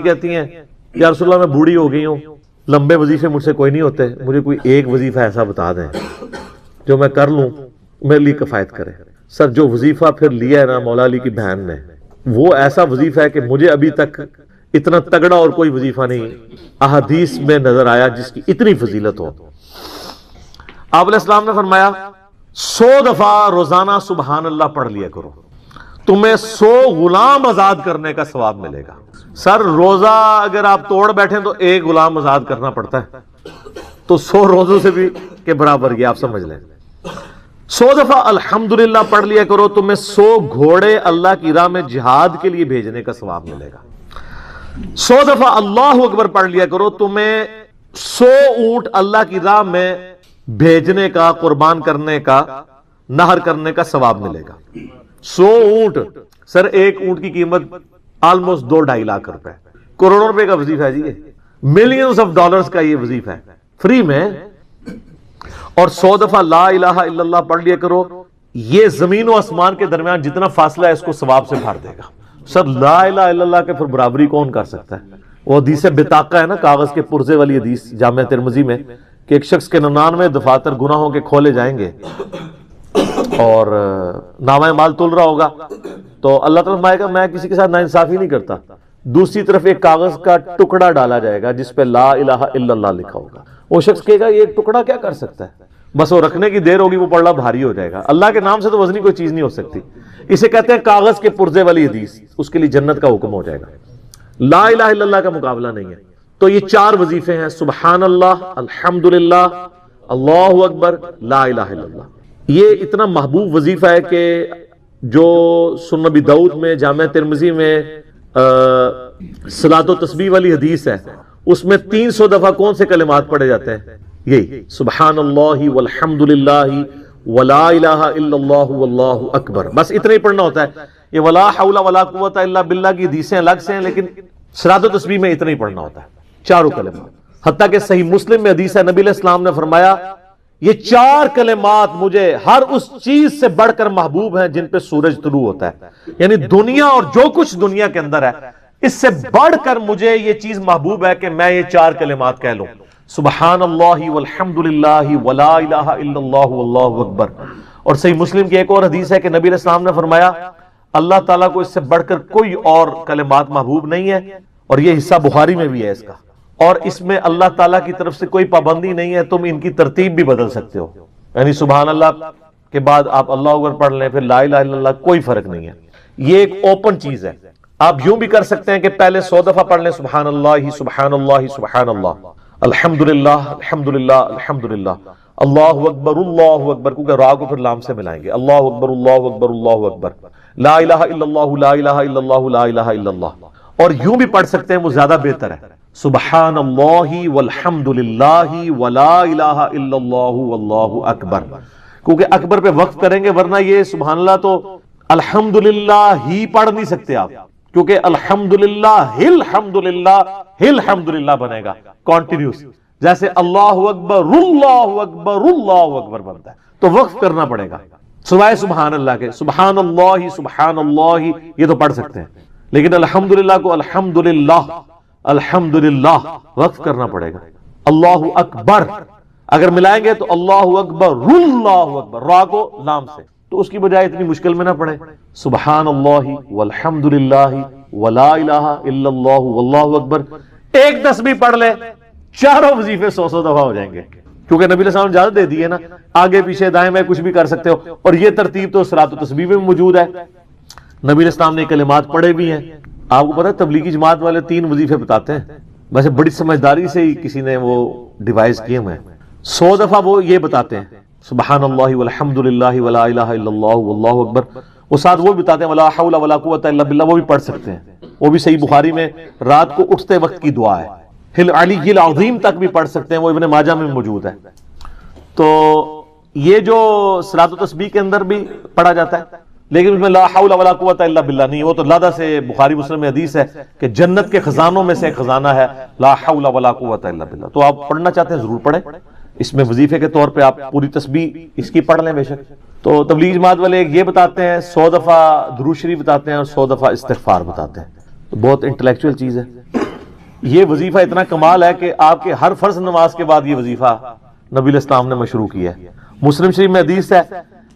کہتی ہیں یا رسول اللہ میں بوڑھی ہو گئی ہوں، لمبے وظیفے مجھ سے کوئی نہیں ہوتے، مجھے کوئی ایک وظیفہ ایسا بتا دیں جو میں کر لوں میرے لیے کفایت کرے۔ سر جو وظیفہ پھر لیا ہے نا مولا علی کی بہن نے، وہ ایسا وظیفہ ہے کہ مجھے ابھی تک اتنا تگڑا اور کوئی وظیفہ نہیں احادیث میں نظر آیا جس کی اتنی فضیلت ہو۔ آپ علیہ السلام نے فرمایا 100 دفعہ روزانہ سبحان اللہ پڑھ لیا کرو، تمہیں 100 غلام آزاد کرنے کا ثواب ملے گا۔ سر روزہ اگر آپ توڑ بیٹھیں تو ایک غلام آزاد کرنا پڑتا ہے، تو 100 روزوں سے بھی کے برابر یہ آپ سمجھ لیں۔ 100 دفعہ الحمدللہ پڑھ لیا کرو، تمہیں 100 گھوڑے اللہ کی راہ میں جہاد کے لیے بھیجنے کا ثواب ملے گا۔ 100 دفعہ اللہ اکبر پڑھ لیا کرو، تمہیں 100 اونٹ اللہ کی راہ میں بھیجنے کا، قربان کرنے کا، نہر کرنے کا ثواب ملے گا۔ 100 اونٹ، سر ایک اونٹ کی قیمت آلموسٹ 2-2.5 لاکھ روپے، کروڑوں روپے کا وظیفہ ہے جی، ملینز آف ڈالرز کا یہ وظیفہ ہے فری میں۔ اور 100 دفعہ لا الہ الا اللہ پڑھ لیا کرو، یہ زمین و آسمان کے درمیان جتنا فاصلہ ہے اس کو ثواب سے بھر دے گا۔ سر لا الہ الا اللہ کے پھر برابری کون کر سکتا ہے؟ وہ حدیث بطاقہ ہے نا، کاغذ کے پرزے والی حدیث جامع ترمذی میں، کہ ایک شخص کے 99 دفاتر گناہوں کے کھولے جائیں گے اور نامہ مال تل رہا ہوگا تو اللہ تعالیٰ فرمائے گا میں کسی کے ساتھ ناانصافی نہیں کرتا۔ دوسری طرف ایک کاغذ کا ٹکڑا ڈالا جائے گا جس پہ لا الہ الا اللہ لکھا ہوگا۔ وہ شخص کہے گا یہ ایک ٹکڑا کیا کر سکتا ہے، بس وہ رکھنے کی دیر ہوگی، وہ پڑھنا بھاری ہو جائے گا۔ اللہ کے نام سے تو وزنی کوئی چیز نہیں ہو سکتی، اسے کہتے ہیں کاغذ کے پرزے والی حدیث، اس کے لیے جنت کا حکم ہو جائے گا۔ لا الہ الا اللہ کا مقابلہ نہیں ہے۔ تو یہ 4 وظیفے ہیں، سبحان اللہ، الحمدللہ، اللہ اکبر، لا الہ الا اللہ۔ یہ اتنا محبوب وظیفہ ہے کہ جو سنن ابی داؤد میں، جامع ترمذی میں صلاۃ و تسبیح والی حدیث ہے، اس میں 300 دفعہ کون سے کلمات پڑھے جاتے ہیں؟ یہی سبحان اللہ والحمد للہ ولا الہ الا اللہ واللہ اکبر، بس اتنا ہی پڑھنا ہوتا ہے۔ یہ ولا حول ولا قوت الا باللہ کی حدیثیں الگ سے ہیں، لیکن صلاۃ و تسبیح میں اتنا ہی پڑھنا ہوتا ہے، 4 کلمات۔ حتیٰ کہ صحیح مسلم میں حدیث ہے، نبی علیہ السلام نے فرمایا یہ 4 کلمات مجھے ہر اس چیز سے بڑھ کر محبوب ہیں جن پہ سورج طلوع ہوتا ہے، یعنی دنیا اور جو کچھ دنیا کے اندر ہے اس سے بڑھ کر مجھے یہ چیز محبوب ہے کہ میں یہ 4 کلمات کہہ لوں، سبحان اللہ والحمد للہ ولا الہ الا اللہ واللہ اکبر۔ اور صحیح مسلم کی ایک اور حدیث ہے کہ نبی علیہ السلام نے فرمایا اللہ تعالیٰ کو اس سے بڑھ کر کوئی اور کلمات محبوب نہیں ہے، اور یہ حصہ بخاری میں بھی ہے اس کا، اور اس میں اللہ تعالیٰ کی طرف سے کوئی پابندی نہیں ہے، تم ان کی ترتیب بھی بدل سکتے ہو، یعنی سبحان اللہ کے بعد آپ اللہ اکبر پڑھ لیں، پھر لا الہ الا اللہ، کوئی فرق نہیں ہے۔ یہ ایک اوپن چیز ہے، آپ یوں بھی کر سکتے ہیں کہ پہلے 100 دفعہ پڑھ لیں سبحان اللہ سبحان اللہ سبحان اللہ، الحمدللہ الحمدللہ الحمدللہ، اللہ اکبر، کیونکہ را کو پھر لام سے ملائیں گے، اللہ اکبر اللہ اکبر اللہ اکبر، لا الہ الا اللہ لا الہ الا اللہ لا الہ الا اللہ۔ اور یوں بھی پڑھ سکتے ہیں، وہ زیادہ بہتر ہے، سبحان اللہ والحمد للہ ولا الہ الا اللہ واللہ اکبر، کیونکہ اکبر پہ وقف کریں گے، ورنہ یہ سبحان اللہ تو الحمدللہ ہی پڑھ نہیں سکتے آپ، کیونکہ الحمدللہ الحمدللہ بنے گا کانٹینیوس، جیسے اللہ اکبر بنتا ہے، تو وقف کرنا پڑے گا سوائے سبحان اللہ کے۔ سبحان اللہ یہ تو پڑھ سکتے ہیں، لیکن الحمدللہ کو الحمدللہ وقف کرنا پڑے گا۔ اللہ اکبر اگر ملائیں گے تو اللہ اکبر، را کو لام سے، تو اس کی بجائے اتنی مشکل میں نہ پڑے، سبحان اللہ والحمدللہ ولا الہ الا اللہ واللہ اکبر، ایک تسبیح پڑھ لے، 4 وظیفے 100 دفعہ ہو جائیں گے، کیونکہ نبی علیہ السلام نے اجازت دے دی ہے نا، آگے پیچھے دائیں بائیں کچھ بھی کر سکتے ہو، اور یہ ترتیب تو صلاۃ و تسبیح میں موجود ہے۔ نبی علیہ السلام نے کلمات پڑھے بھی ہیں، آپ کو پتہ ہے تبلیغی جماعت والے 3 وظیفے بتاتے ہیں، ویسے بڑی سمجھداری سے ہی کسی نے وہ ڈیوائز کیے ہوئے ہیں۔ 100 دفعہ وہ یہ بتاتے ہیں سبحان اللہ والحمد للہ ولا الہ الا اللہ واللہ اکبر، وہ ساتھ وہ بتاتے ہیں ولا حول ولا قوت الا باللہ، وہ بھی پڑھ سکتے ہیں، وہ بھی صحیح بخاری میں رات کو اٹھتے وقت کی دعا ہے، العلی العظیم تک بھی پڑھ سکتے ہیں، وہ ابن ماجہ میں موجود ہے۔ تو یہ جو صلاۃ و تسبیح کے اندر بھی پڑھا جاتا ہے، لیکن اس میں لا حول ولا قوت الا باللہ نہیں، وہ تو لادہ سے بخاری مسلم میں حدیث ہے کہ جنت کے خزانوں میں سے ایک خزانہ ہے لا حول ولا قوت الا باللہ، تو آپ پڑھنا چاہتے ہیں ضرور پڑھیں، اس میں وظیفے کے طور پہ آپ پوری تسبیح اس کی پڑھ لیں بے شک۔ تو تبلیغ جماعت والے یہ بتاتے ہیں 100 دفعہ درود شریف بتاتے ہیں اور 100 دفعہ استغفار بتاتے ہیں، تو بہت انٹلیکچوئل چیز ہے۔ یہ وظیفہ اتنا کمال ہے کہ آپ کے ہر فرض نماز کے بعد یہ وظیفہ نبی علیہ السلام نے مشروع کیا ہے. مسلم شریف میں حدیث ہے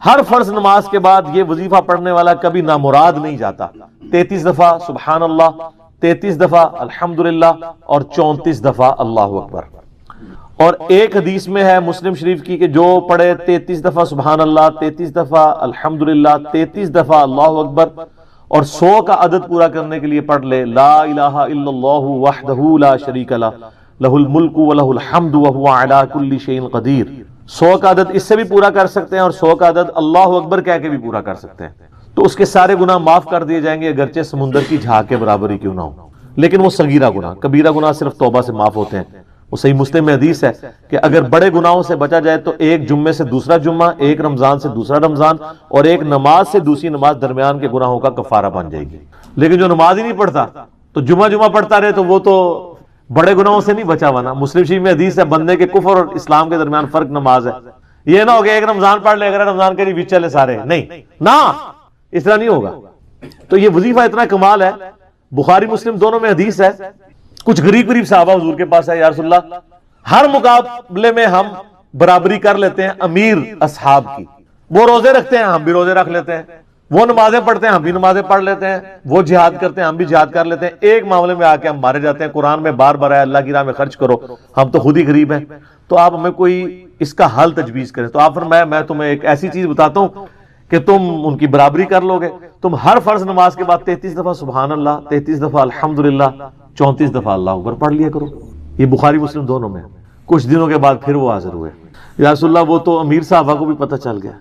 ہر فرض نماز کے بعد یہ وظیفہ پڑھنے والا کبھی نامراد نہیں جاتا. 33 دفعہ سبحان اللہ، 33 دفعہ الحمدللہ اور 34 دفعہ اللہ اکبر. اور ایک حدیث میں ہے مسلم شریف کی کہ جو پڑھے 33 دفعہ سبحان اللہ، 33 دفعہ الحمدللہ، 33 دفعہ اللہ اکبر اور 100 کا عدد پورا کرنے کے لیے پڑھ لے لا الہ الا اللہ وحدہ لا شریک لہ لہ الملک ولہ الحمد وہو علی کل شیء قدیر. 100 کا عدد اس سے بھی پورا کر سکتے ہیں اور 100 کا عدد اللہ اکبر کہہ کے بھی پورا کر سکتے ہیں. تو اس کے سارے گناہ معاف کر دیے جائیں گے اگرچہ سمندر کی جھاگ کے برابر ہی کیوں نہ ہو. لیکن وہ صغیرہ گناہ، کبیرہ گناہ صرف توبہ سے معاف ہوتے ہیں. وہ صحیح مسلم میں حدیث ہے کہ اگر بڑے گناہوں سے بچا جائے تو ایک جمعے سے دوسرا جمعہ، ایک رمضان سے دوسرا رمضان اور ایک نماز سے دوسری نماز درمیان کے گناہوں کا کفارہ بن جائے گی. لیکن جو نماز ہی نہیں پڑھتا تو جمعہ پڑھتا رہے تو وہ تو بڑے گناہوں سے نہیں بچا ہوا نا. مسلم شریف میں حدیث ہے بندے کے کفر اور اسلام کے درمیان فرق نماز ہے. یہ نہ ہوگا ایک رمضان پڑھ لے اگر رمضان کے بیچ چلے سارے، نہیں نا، اس طرح نہیں ہوگا. تو یہ وظیفہ اتنا کمال ہے، بخاری مسلم دونوں میں حدیث ہے. کچھ غریب صحابہ حضور کے پاس ہے، یا رسول اللہ ہر مقابلے میں ہم برابری کر لیتے ہیں امیر اصحاب کی. وہ روزے رکھتے ہیں ہم بھی روزے رکھ لیتے ہیں، وہ نمازیں پڑھتے ہیں ہم بھی نمازیں پڑھ لیتے ہیں، وہ جہاد کرتے ہیں ہم بھی جہاد کر لیتے ہیں. ایک معاملے میں آ کے ہم مارے جاتے ہیں. قرآن میں بار بار ہے اللہ کی راہ میں خرچ کرو، ہم تو خود ہی غریب ہیں. تو آپ ہمیں کوئی اس کا حل تجویز کریں. تو آپ فرمایا میں تمہیں ایک ایسی چیز بتاتا ہوں کہ تم ان کی برابری کر لو گے. تم ہر فرض نماز کے بعد 33 دفعہ سبحان اللہ، 33 دفعہ الحمدللہ، 34 دفعہ اللہ اکبر پڑھ لیا کرو. یہ بخاری مسلم دونوں میں. کچھ دنوں کے بعد پھر وہ حاضر ہوئے. یا رسول اللہ وہ تو امیر صحابہ کو بھی پتہ چل گیا،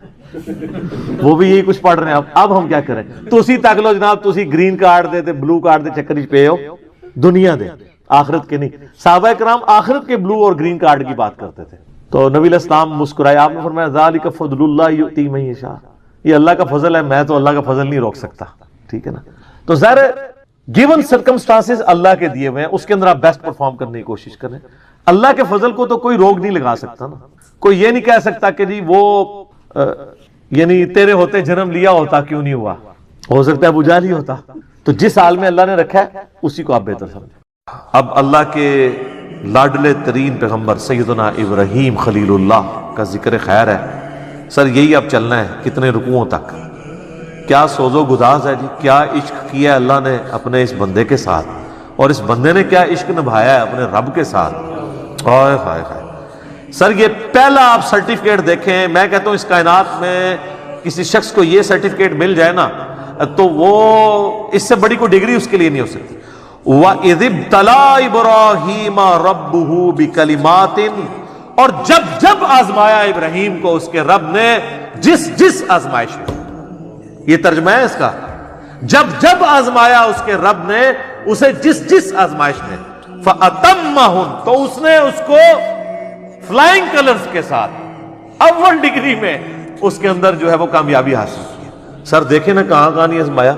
وہ بھی یہی کچھ پڑھ رہے ہیں. اب ہم کیا کریں؟ تسی تک لو جناب، تسی گرین کارڈ دے تے بلو کارڈ دے چکر وچ پے ہو، دنیا دے آخرت کے نہیں. صحابہ کرام آخرت کے بلو اور گرین کارڈ کی بات کرتے تھے. تو نبی علیہ السلام مسکرائے، آپ نے فرمایا ذالک فضل اللہ یؤتی من یشاء، یہ اللہ کا فضل ہے، میں تو اللہ کا فضل نہیں روک سکتا. ٹھیک ہے نا؟ تو ظاہر گیون سرکمسٹانسز اللہ کے دیے ہوئے ہیں، اس کے اندر آپ بیسٹ پرفارم کرنے کی کوشش کریں. اللہ کے فضل کو تو کوئی روک نہیں لگا سکتا نا. کوئی یہ نہیں کہہ سکتا کہ جی وہ یعنی تیرے ہوتے جنم لیا ہوتا کیوں نہیں ہوا، ہو سکتا ہے ابو جہل ہی ہوتا. تو جس حال میں اللہ نے رکھا ہے اسی کو آپ بہتر سمجھیں. اب اللہ کے لاڈلے ترین پیغمبر سیدنا ابراہیم خلیل اللہ کا ذکر خیر ہے. سر یہی اب چلنا ہے کتنے رکوعوں تک. کیا سوز و گداز ہے جی، کیا عشق کیا اللہ نے اپنے اس بندے کے ساتھ، اور اس بندے نے کیا عشق نبھایا ہے اپنے رب کے ساتھ. ہائے ہائے ہائے. سر یہ پہلا آپ سرٹیفکیٹ دیکھیں، میں کہتا ہوں اس کائنات میں کسی شخص کو یہ سرٹیفکیٹ مل جائے نا تو وہ اس سے بڑی کوئی ڈگری اس کے لیے نہیں ہو سکتی. وَإِذِ ابْتَلَىٰ إِبْرَاهِيمَ رَبُّهُ بِكَلِمَاتٍ، اور جب آزمایا ابراہیم کو اس کے رب نے جس آزمائش میں. یہ ترجمہ ہے اس کا، جب آزمایا اس کے رب نے اسے جس آزمائش میں. فَأَتَمَّهُمْ، تو اس نے اس کو فلائنگ کلرز کے ساتھ اول ڈگری میں اس کے اندر جو ہے وہ کامیابی حاصل کی. سر دیکھیں نا کہاں نہیں آزمایا،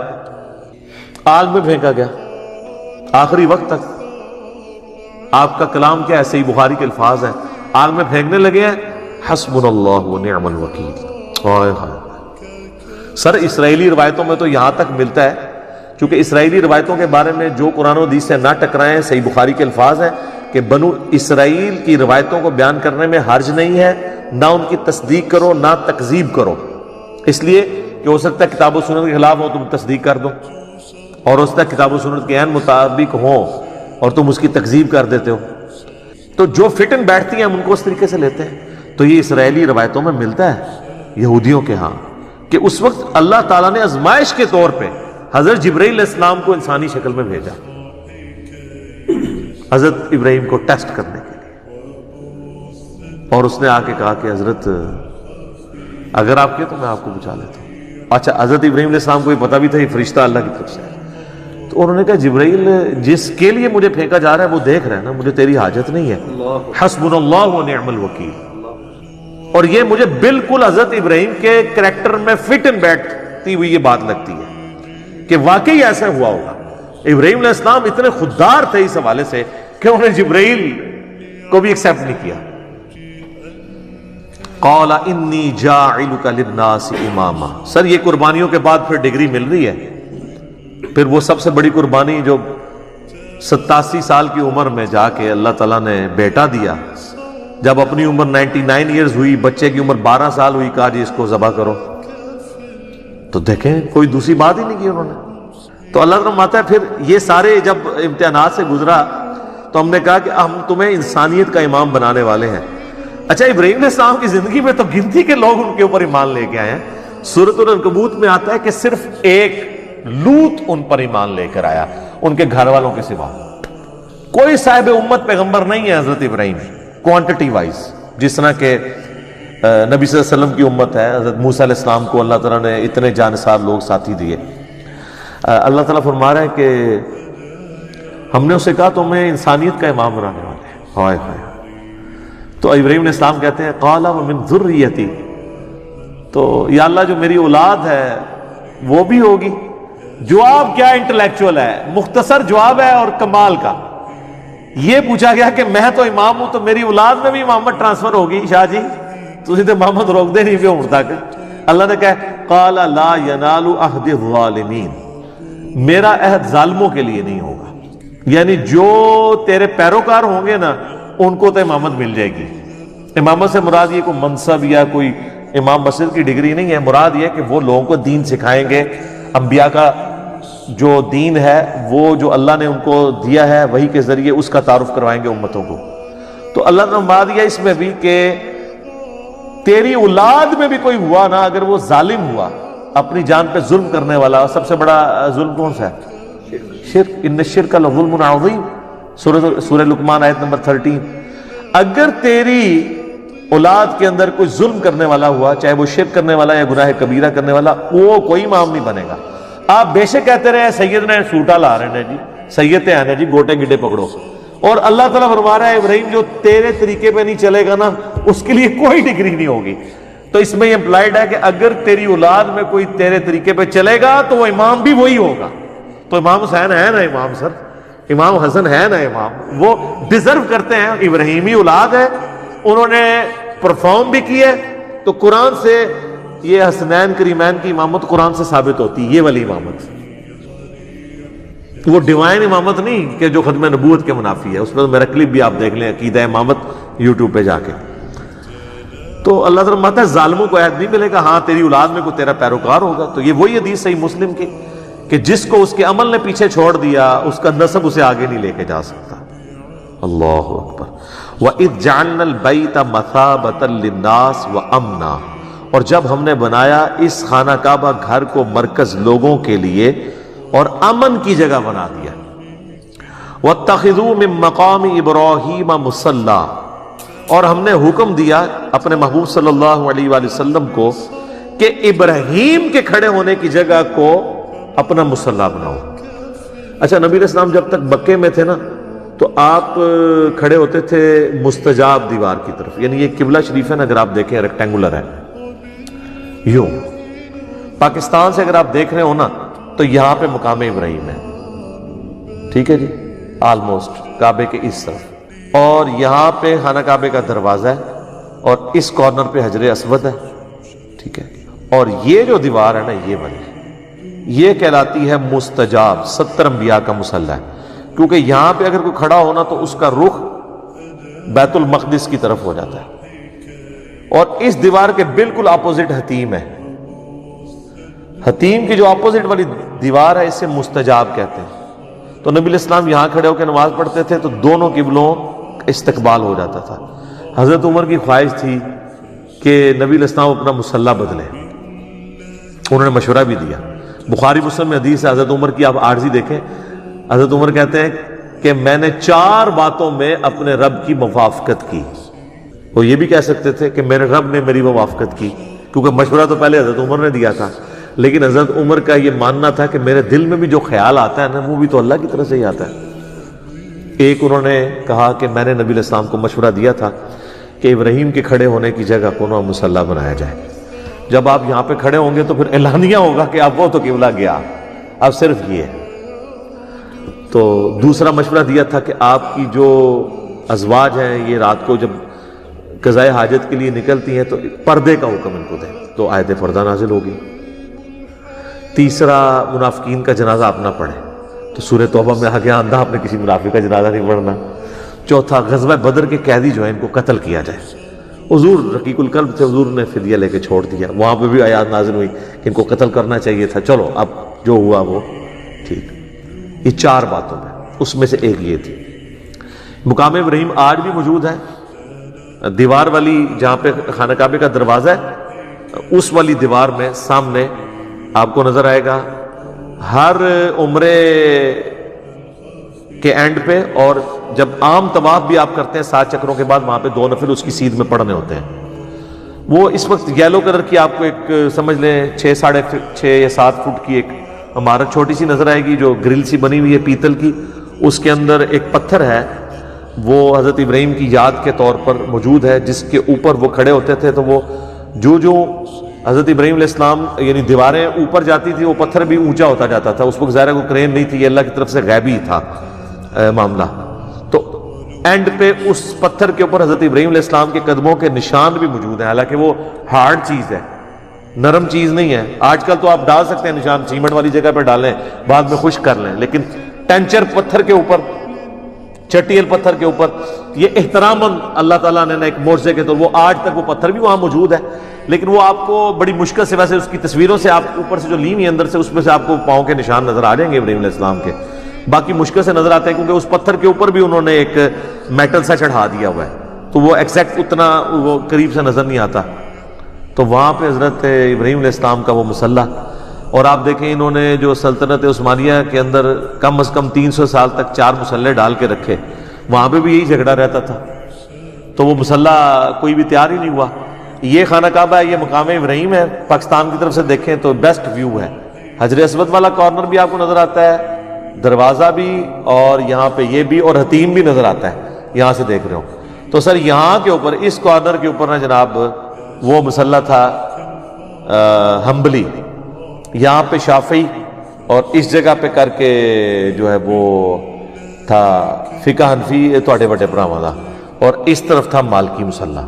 آگ میں پھینکا گیا آخری وقت تک. آپ کا کلام کیا ہے؟ صحیح بخاری کے الفاظ ہیں، آگ میں پھینکنے لگے ہیں حسبنا اللہ ونعم الوکیل. سر اسرائیلی روایتوں میں تو یہاں تک ملتا ہے، چونکہ اسرائیلی روایتوں کے بارے میں جو قرآن و حدیث سے نہ ٹکرائیں، صحیح بخاری کے الفاظ ہیں کہ بنو اسرائیل کی روایتوں کو بیان کرنے میں حرج نہیں ہے، نہ ان کی تصدیق کرو نہ تکذیب کرو. اس لیے کہ ہو سکتا ہے کتاب و سنت کے خلاف ہو تم تصدیق کر دو، اور ہو سکتا ہے کتاب و سنت کے عین مطابق ہو اور تم اس کی تکذیب کر دیتے ہو. تو جو فٹ ان بیٹھتی ہیں ہم ان کو اس طریقے سے لیتے ہیں. تو یہ اسرائیلی روایتوں میں ملتا ہے یہودیوں کے ہاں کہ اس وقت اللہ تعالیٰ نے آزمائش کے طور پہ حضرت جبرائیل علیہ السلام کو انسانی شکل میں بھیجا حضرت ابراہیم کو ٹیسٹ کرنے کے لیے. اور اس نے آ کے کہا کہ حضرت اگر آپ کے تو میں آپ کو بچا لیتا ہوں. اچھا حضرت ابراہیم علیہ السلام کو یہ پتا بھی تھا یہ فرشتہ اللہ کی طرف سے ہے. تو انہوں نے کہا جبرائیل جس کے لیے مجھے پھینکا جا رہا ہے وہ دیکھ رہا ہے نا، مجھے تیری حاجت نہیں ہے. حسبنا اللہ ونعم الوکیل. اور یہ مجھے بالکل حضرت ابراہیم کے کریکٹر میں فٹ ان بیٹھتی ہوئی یہ بات لگتی ہے کہ واقعی ایسا ہوا ہوگا. ابراہیم علیہ السلام اتنے خوددار تھے اس حوالے سے کہ انہوں نے جبرائیل کو بھی ایکسپٹ نہیں کیا. قال انی جاعلک للناس اماما. سر یہ قربانیوں کے بعد پھر ڈگری مل رہی ہے. پھر وہ سب سے بڑی قربانی جو 87 سال کی عمر میں جا کے اللہ تعالیٰ نے بیٹا دیا. جب اپنی عمر 99 ایئرز ہوئی، بچے کی عمر 12 سال ہوئی، کہا جی اس کو ذبح کرو. تو دیکھیں کوئی دوسری بات ہی نہیں کی انہوں نے. تو اللہ تعالیٰ فرماتا ہے پھر یہ سارے جب امتحانات سے گزرا تو ہم نے کہا کہ ہم تمہیں انسانیت کا امام بنانے والے ہیں. اچھا، ابراہیم علیہ السلام کی زندگی میں تو گنتی کے لوگ ان کے اوپر ایمان لے کے آئے ہیں. سورۃ العنکبوت میں آتا ہے کہ صرف ایک لوط ان پر ایمان لے کر آیا، ان کے گھر والوں کے سوا. کوئی صاحب امت پیغمبر نہیں ہے حضرت ابراہیم کوانٹٹی وائز. جس طرح کہ نبی صلی اللہ علیہ وسلم کی امت ہے، حضرت موسیٰ علیہ السلام کو اللہ تعالیٰ نے اتنے جانثار لوگ ساتھی دیے. اللہ تعالیٰ فرما رہا ہے کہ ہم نے اسے کہا تمہیں انسانیت کا امام بنانے والے ہیں. ہائے ہائے. تو ابراہیم علیہ السلام کہتے ہیں قال ومن ذریتی، تو یا اللہ جو میری اولاد ہے وہ بھی ہوگی. جواب کیا انٹلیکچوئل ہے، مختصر جواب ہے اور کمال کا. یہ پوچھا گیا کہ میں تو امام ہوں تو میری اولاد میں بھی امامت ٹرانسفر ہوگی. شاہ جی تسی تے محمد روک دے نہیں پہ عمر تک. اللہ نے کہا قال لا ینال عہد الظالمین، میرا عہد ظالموں کے لیے نہیں ہوگا. یعنی جو تیرے پیروکار ہوں گے نا ان کو تو امامت مل جائے گی. امامت سے مراد یہ کوئی منصب یا کوئی امام مسجد کی ڈگری نہیں ہے. مراد یہ کہ وہ لوگوں کو دین سکھائیں گے. انبیاء کا جو دین ہے وہ جو اللہ نے ان کو دیا ہے وہی کے ذریعے اس کا تعارف کروائیں گے امتوں کو. تو اللہ نے فرما دیا اس میں بھی کہ تیری اولاد میں بھی کوئی ہوا نا اگر وہ ظالم ہوا، اپنی جان پہ ظلم کرنے والا. سب سے بڑا ظلم کون سا ہے؟ شرک. ان الشرک لظلم عظیم، سورہ لقمان آیت نمبر 13. اگر تیری اولاد کے اندر کوئی ظلم کرنے والا ہوا، چاہے وہ شرک کرنے والا یا گناہ کبیرہ کرنے والا، وہ کوئی امام نہیں بنے گا. آپ بے شک کہتے رہے سید نے سوٹا لا رہے ہیں جی، سید آنے جی گوٹے گڈے پکڑو. اور اللہ تعالیٰ فرما رہا ہے ابراہیم جو تیرے طریقے پہ نہیں چلے گا نا اس کے لیے کوئی ڈگری نہیں ہوگی. تو اس میں یہ امپلائڈ ہے کہ اگر تیری اولاد میں کوئی تیرے طریقے پہ چلے گا تو وہ امام بھی وہی ہوگا. تو امام حسین ہے نا امام، سر امام حسن ہے نا امام، وہ ڈیزرو کرتے ہیں. ابراہیمی اولاد ہے، انہوں نے پرفارم بھی کی ہے. تو قرآن سے یہ حسنین کریمین کی امامت قرآن سے ثابت ہوتی ہے. یہ والی امامت وہ ڈیوائن امامت نہیں کہ جو ختم نبوت کے منافی ہے. اس میں تو میرا کلپ بھی آپ دیکھ لیں، عقیدہ امامت یوٹیوب پہ جا کے. تو اللہ تعالیٰ فرماتا ہے ظالموں کو عہد نہیں ملے گا. ہاں تیری اولاد میں کوئی تیرا پیروکار ہوگا. تو یہ وہی حدیث صحیح مسلم کی کہ جس کو اس کے عمل نے پیچھے چھوڑ دیا اس کا نسب اسے آگے نہیں لے کے جا سکتا. اللہ اکبر. وَإِذْ جَعَلْنَا الْبَيْتَ مَثَابَةً لِلنَّاسِ وَأَمْنًا، اور جب ہم نے بنایا اس خانہ کعبہ گھر کو مرکز لوگوں کے لیے اور امن کی جگہ بنا دیا. وَاتَّخِذُوا مِن مَّقَامِ إِبْرَاهِيمَ مُصَلًّى، اور ہم نے حکم دیا اپنے محبوب صلی اللہ علیہ وآلہ وسلم کو کہ ابراہیم کے کھڑے ہونے کی جگہ کو اپنا مصلی بناؤ. اچھا، نبی علیہ السلام جب تک مکے میں تھے نا تو آپ کھڑے ہوتے تھے مستجاب دیوار کی طرف. یعنی یہ قبلہ شریف ہے نا، اگر آپ دیکھیں ریکٹینگولر ہے یوں. پاکستان سے اگر آپ دیکھ رہے ہو نا تو یہاں پہ مقام ابراہیم ہے، ٹھیک ہے جی، آلموسٹ کعبے کے اس طرف. اور یہاں پہ خانہ کعبے کا دروازہ ہے اور اس کارنر پہ حجر اسود ہے، ٹھیک ہے. اور یہ جو دیوار ہے نا یہ والی، یہ کہلاتی ہے مستجاب. 70 انبیاء کا مصلی ہے، کیونکہ یہاں پہ اگر کوئی کھڑا ہونا تو اس کا رخ بیت المقدس کی طرف ہو جاتا ہے. اور اس دیوار کے بالکل اپوزٹ حتیم ہے. حتیم کی جو اپوزٹ والی دیوار ہے اسے مستجاب کہتے ہیں. تو نبی علیہ السلام یہاں کھڑے ہو کے نماز پڑھتے تھے تو دونوں قبلوں استقبال ہو جاتا تھا. حضرت عمر کی خواہش تھی کہ نبی علیہ السلام اپنا مصلی بدلیں. انہوں نے مشورہ بھی دیا. بخاری مسلم میں حدیث ہے حضرت عمر کی، آپ عارضی دیکھیں. حضرت عمر کہتے ہیں کہ میں نے 4 باتوں میں اپنے رب کی موافقت کی. وہ یہ بھی کہہ سکتے تھے کہ میرے رب نے میری موافقت کی، کیونکہ مشورہ تو پہلے حضرت عمر نے دیا تھا. لیکن حضرت عمر کا یہ ماننا تھا کہ میرے دل میں بھی جو خیال آتا ہے نا وہ بھی تو اللہ کی طرف سے ہی آتا ہے. ایک انہوں نے کہا کہ میں نے نبی علیہ السلام کو مشورہ دیا تھا کہ ابراہیم کے کھڑے ہونے کی جگہ کو نا مصلی بنایا جائے. جب آپ یہاں پہ کھڑے ہوں گے تو پھر اعلانیہ ہوگا کہ اب وہ تو قبلہ گیا، اب صرف یہ ہے. تو دوسرا مشورہ دیا تھا کہ آپ کی جو ازواج ہیں یہ رات کو جب قضاء حاجت کے لیے نکلتی ہیں تو پردے کا حکم ان کو دیں. تو آیت پردہ نازل ہوگی. تیسرا منافقین کا جنازہ آپ نہ پڑھیں. تو سورہ توبہ میں آ گیا اندھا اپنے کسی منافق کا جنازہ نہیں پڑھنا۔ چوتھا، غزوہ بدر کے قیدی جو ہیں ان کو قتل کیا جائے۔ حضور رقیق القلب تھے، حضور نے فدیہ لے کے چھوڑ دیا، وہاں پہ بھی آیات نازل ہوئی کہ ان کو قتل کرنا چاہیے تھا، چلو اب جو ہوا وہ ٹھیک۔ یہ 4 باتوں میں، اس میں سے ایک یہ تھی۔ مقام ابراہیم آج بھی موجود ہے، دیوار والی جہاں پہ خانہ کعبہ کا دروازہ ہے، اس والی دیوار میں سامنے آپ کو نظر آئے گا ہر عمرے کے اینڈ پہ، اور جب عام طواف بھی آپ کرتے ہیں 7 چکروں کے بعد، وہاں پہ 2 نفل اس کی سیدھ میں پڑھنے ہوتے ہیں۔ وہ اس وقت یلو کلر کی آپ کو ایک سمجھ لیں 6 یا 7 فٹ کی ایک عمارت چھوٹی سی نظر آئے گی جو گرل سی بنی ہوئی ہے پیتل کی، اس کے اندر ایک پتھر ہے، وہ حضرت ابراہیم کی یاد کے طور پر موجود ہے، جس کے اوپر وہ کھڑے ہوتے تھے، تو وہ جو حضرت ابراہیم علیہ السلام یعنی دیواریں اوپر جاتی تھی وہ پتھر بھی اونچا ہوتا جاتا تھا۔ اس وقت ظاہر کوئی کرین نہیں تھی، یہ اللہ کی طرف سے غیبی تھا معاملہ۔ تو اینڈ پہ اس پتھر کے اوپر حضرت ابراہیم علیہ السلام کے قدموں کے نشان بھی موجود ہیں، حالانکہ وہ ہارڈ چیز ہے، نرم چیز نہیں ہے۔ آج کل تو آپ ڈال سکتے ہیں نشان، سیمنٹ والی جگہ پہ ڈالیں، بعد میں خشک کر لیں، لیکن ٹینچر پتھر کے اوپر، چٹیل پتھر کے اوپر، یہ احتراماً اللہ تعالیٰ نے ایک معجزے کے طور، وہ آج تک وہ پتھر بھی وہاں موجود ہے، لیکن وہ آپ کو بڑی مشکل سے، ویسے اس کی تصویروں سے آپ اوپر سے جو لی ہوئی اندر سے، اس میں سے آپ کو پاؤں کے نشان نظر آ جائیں گے ابراہیم علیہ السلام کے، باقی مشکل سے نظر آتے ہیں کیونکہ اس پتھر کے اوپر بھی انہوں نے ایک میٹل سا چڑھا دیا ہوا ہے، تو وہ ایگزیکٹ اتنا وہ قریب سے نظر نہیں آتا۔ تو وہاں پہ حضرت ابراہیم علیہ السلام کا وہ مصلی، اور آپ دیکھیں انہوں نے جو سلطنت عثمانیہ کے اندر کم از کم 300 سال تک 4 مصلے ڈال کے رکھے، وہاں پہ بھی یہی جھگڑا رہتا تھا، تو وہ مصلی کوئی بھی تیار ہی نہیں ہوا۔ یہ خانہ کعبہ ہے، یہ مقام ابراہیم ہے، پاکستان کی طرف سے دیکھیں تو بیسٹ ویو ہے، حجر اسود والا کارنر بھی آپ کو نظر آتا ہے، دروازہ بھی، اور یہاں پہ یہ بھی، اور حتیم بھی نظر آتا ہے یہاں سے دیکھ رہے ہو۔ تو سر یہاں کے اوپر اس کارنر کے اوپر نا جناب وہ مصلی تھا حنبلی، یہاں پہ شافعی، اور اس جگہ پہ کر کے جو ہے وہ تھا فقہ حنفی تواڈے وڈے بھراواں دا، اور اس طرف تھا مالکی مصلی۔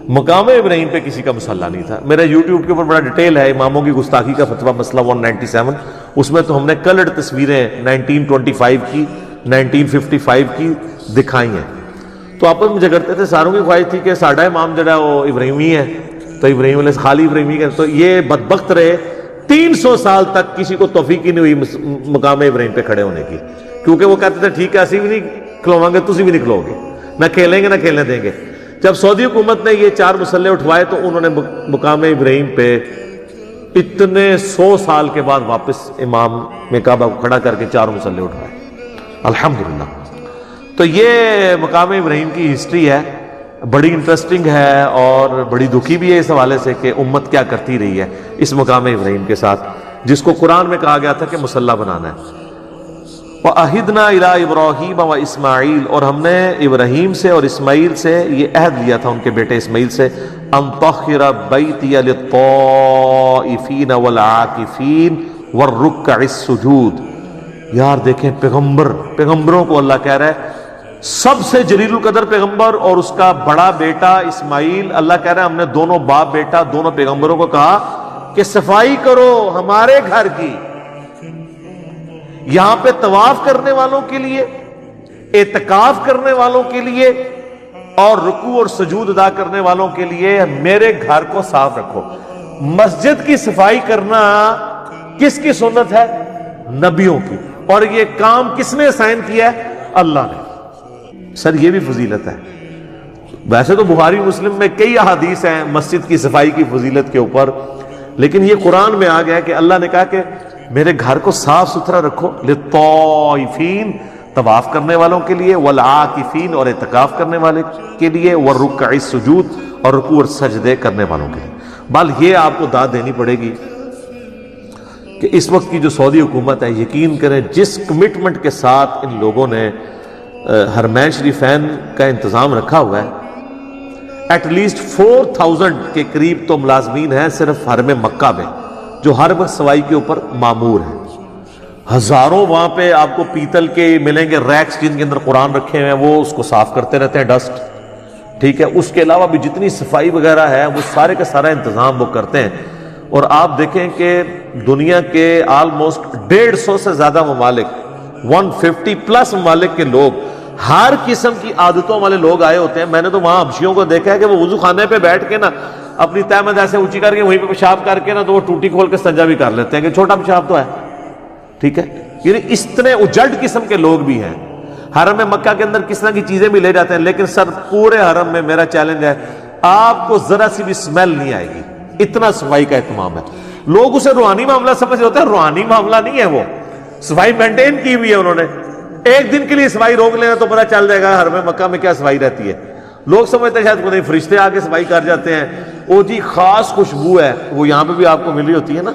مقام ابراہیم پہ کسی کا مصلی نہیں تھا۔ میرا یوٹیوب کے اوپر بڑا ڈیٹیل ہے اماموں کی گستاخی کا فتویٰ مسئلہ 197، اس میں تو ہم نے کلرڈ تصویریں 1925 کی 1955 کی دکھائی ہیں۔ تو آپس میں جھگڑتے تھے، ساروں کی خواہش تھی کہ ساڈا امام جڑا وہ ابراہیمی ہے، تو ابراہیم علیہ خالی ابراہیمی کا، تو یہ بدبخت رہے 300 سال تک کسی کو توفیق ہی نہیں ہوئی مقام ابراہیم پہ کھڑے ہونے کی، کیونکہ وہ کہتے تھے ٹھیک ہے اسی بھی نہیں کھلواؤں گے، تسی بھی نہیں کھلو گے، نہ کھیلیں گے نہ کھیلنے دیں گے۔ جب سعودی حکومت نے یہ 4 مصلے اٹھوائے تو انہوں نے مقام ابراہیم پہ اتنے 100 سال کے بعد واپس امام میں کعبہ کو کھڑا کر کے 4 مصلے اٹھوائے، الحمدللہ۔ تو یہ مقام ابراہیم کی ہسٹری ہے، بڑی انٹرسٹنگ ہے اور بڑی دکھی بھی ہے اس حوالے سے کہ امت کیا کرتی رہی ہے اس مقام ابراہیم کے ساتھ، جس کو قرآن میں کہا گیا تھا کہ مصلی بنانا ہے۔ وَأَحِدْنَا إِلَىٰ إِبْرَاهِيمَ وَإِسْمَاعِيلَ، اور ہم نے ابراہیم سے اور اسماعیل سے یہ عہد لیا تھا، ان کے بیٹے اسماعیل سے، أَن طَهِّرَ بَيْتِيَ لِلطَّائِفِينَ وَالْعَاكِفِينَ وَالرُّكَّعِ السُّجُودِ۔ یار دیکھیں پیغمبروں کو اللہ کہہ رہا ہے، سب سے جلیل القدر پیغمبر اور اس کا بڑا بیٹا اسماعیل، اللہ کہہ رہا ہے ہم نے دونوں باپ بیٹا دونوں پیغمبروں کو کہا کہ صفائی کرو ہمارے گھر کی، یہاں پہ طواف کرنے والوں کے لیے، اعتکاف کرنے والوں کے لیے، اور رکوع اور سجود ادا کرنے والوں کے لیے میرے گھر کو صاف رکھو۔ مسجد کی صفائی کرنا کس کی سنت ہے؟ نبیوں کی، اور یہ کام کس نے اسائن کیا ہے؟ اللہ نے۔ سر یہ بھی فضیلت ہے، ویسے تو بخاری مسلم میں کئی احادیث ہیں مسجد کی صفائی کی فضیلت کے اوپر، لیکن یہ قرآن میں آ گیا ہے کہ اللہ نے کہا کہ میرے گھر کو صاف ستھرا رکھو، للطائفین طواف کرنے والوں کے لیے، والعاکفین اور اعتکاف کرنے والے کے لیے، والرکع السجود اور رکوع اور سجدے کرنے والوں کے لیے۔ بل یہ آپ کو داد دینی پڑے گی کہ اس وقت کی جو سعودی حکومت ہے، یقین کریں جس کمٹمنٹ کے ساتھ ان لوگوں نے حرمین شریفین کا انتظام رکھا ہوا ہے، ایٹ لیسٹ 4000 کے قریب تو ملازمین ہیں صرف حرم مکہ میں جو ہر وقت صفائی کے اوپر مامور ہیں۔ ہزاروں وہاں پہ آپ کو پیتل کے ملیں گے ریکس جن کے اندر قرآن رکھے ہوئے ہیں، وہ اس کو صاف کرتے رہتے ہیں، ڈسٹ، ٹھیک ہے۔ اس کے علاوہ بھی جتنی صفائی وغیرہ ہے وہ سارے کا سارا انتظام وہ کرتے ہیں۔ اور آپ دیکھیں کہ دنیا کے آلموسٹ 150 سے زیادہ ممالک 150 پلس ممالک کے لوگ، ہر قسم کی عادتوں والے لوگ آئے ہوتے ہیں. میں نے تو وہاں حبشیوں کو دیکھا ہے کہ وہ وضو خانے پہ بیٹھ کے نا اپنی تہمت ایسے اونچی کر کے وہیں پہ پیشاب کر کے نا تو وہ ٹوٹی کھول کے استنجا بھی کر لیتے ہیں کہ چھوٹا پیشاب تو ہے. ٹھیک ہے، یعنی اس طرح اجلٹ قسم کے لوگ بھی ہیں. حرم مکہ کے اندر کس طرح کی چیزیں بھی لے جاتے ہیں، لیکن سر پورے حرم میں میرا چیلنج ہے، آپ کو ذرا سی بھی سمیل نہیں آئے گی، اتنا صفائی کا اہتمام ہے. لوگ اسے روحانی معاملہ سمجھ ہوتے ہیں، روحانی معاملہ نہیں ہے، وہ صفائی مینٹین کی ہوئی ہے انہوں نے. ایک دن کے لیے صفائی روک لینا تو پتہ چل جائے گا حرم مکہ میں کیا صفائی رہتی ہے. لوگ سمجھتے ہیں شاید کوئی فرشتے آ کے صفائی کر جاتے ہیں. وہ جی خاص خوشبو ہے، وہ یہاں پہ بھی آپ کو ملی ہوتی ہے نا،